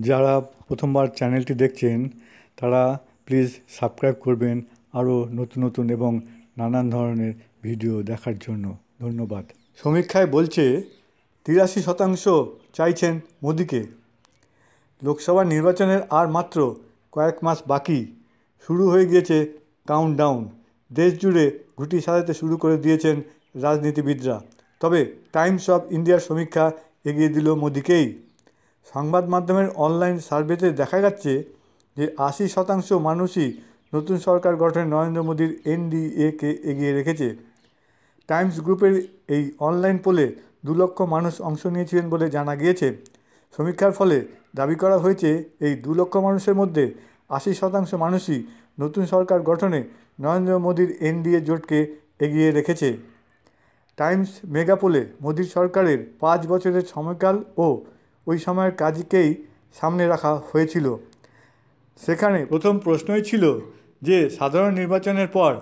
যারা প্রথমবার চ্যানেলটি দেখছেন তারা প্লিজ সাবস্ক্রাইব করবেন আরও নতুন নতুন এবং নানান ধরনের ভিডিও দেখার জন্য। ধন্যবাদ। সমীক্ষায় বলছে 83% চাইছেন মোদিকে। লোকসভা নির্বাচনের আর মাত্র কয়েক মাস বাকি। শুরু হয়ে গিয়েছে কাউন্টডাউন। দেশ জুড়ে ঘুঁটি সাজাতে শুরু করে দিয়েছেন রাজনীতিবিদরা। তবে টাইমস অফ ইন্ডিয়ার সমীক্ষা এগিয়ে দিল মোদিকেই। সংবাদ মাধ্যমের অনলাইন সার্ভেতে দেখা যাচ্ছে যে 80% মানুষই নতুন সরকার গঠনে নরেন্দ্র মোদীর এনডিএকে এগিয়ে রেখেছে। টাইমস গ্রুপের এই অনলাইন পোলে 2 লক্ষ মানুষ অংশ নিয়েছিলেন বলে জানা গিয়েছে। সমীক্ষার ফলে দাবি করা হয়েছে এই 2 লক্ষ মানুষের মধ্যে 80% মানুষই নতুন সরকার গঠনে নরেন্দ্র মোদীর এনডিএ জোটকে এগিয়ে রেখেছে। টাইমস মেগা পোলে মোদীর সরকারের 5 বছরের সময়কাল ও ওই সময়ের কাজকেই সামনে রাখা হয়েছিল। সেখানে প্রথম প্রশ্নই ছিল যে সাধারণ নির্বাচনের পর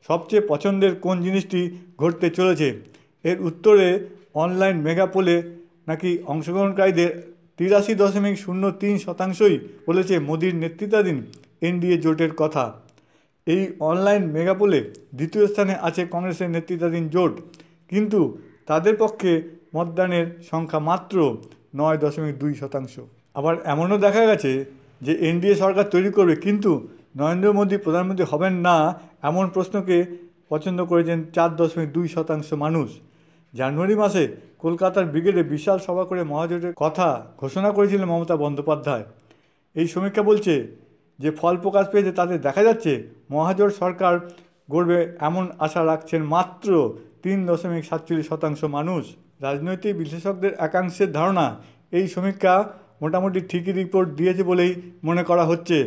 সবচেয়ে পছন্দের কোন জিনিসটি ঘটতে চলেছে। এর উত্তরে অনলাইন মেগা পোলে নাকি অংশগ্রহণকারীদের 83.03%ই বলেছে মোদীর নেতৃত্বাধীন এনডিএ জোটের কথা। এই অনলাইন মেগা পোলে দ্বিতীয় স্থানে আছে কংগ্রেসের নেতৃত্বাধীন জোট, কিন্তু তাদের পক্ষে মতদানের সংখ্যা মাত্র 9.2%। আবার এমনও দেখা গেছে যে এনডিএ সরকার তৈরি করবে কিন্তু নরেন্দ্র মোদী প্রধানমন্ত্রী হবেন না, এমন প্রশ্নকে পছন্দ করেছেন 4.2% মানুষ। জানুয়ারি মাসে কলকাতার ব্রিগেডে বিশাল সভা করে মহাজোটের কথা ঘোষণা করেছিলেন মমতা বন্দ্যোপাধ্যায়। এই সমীক্ষা বলছে যে ফল প্রকাশ পেয়েছে তাতে দেখা যাচ্ছে মহাজোট সরকার গড়বে এমন আশা রাখছেন মাত্র 3.47% মানুষ। রাজনৈতিক বিশ্লেষকদের একাংশের ধারণা এই সমীক্ষা মোটামুটি ঠিকই রিপোর্ট দিয়েছে বলেই মনে করা হচ্ছে।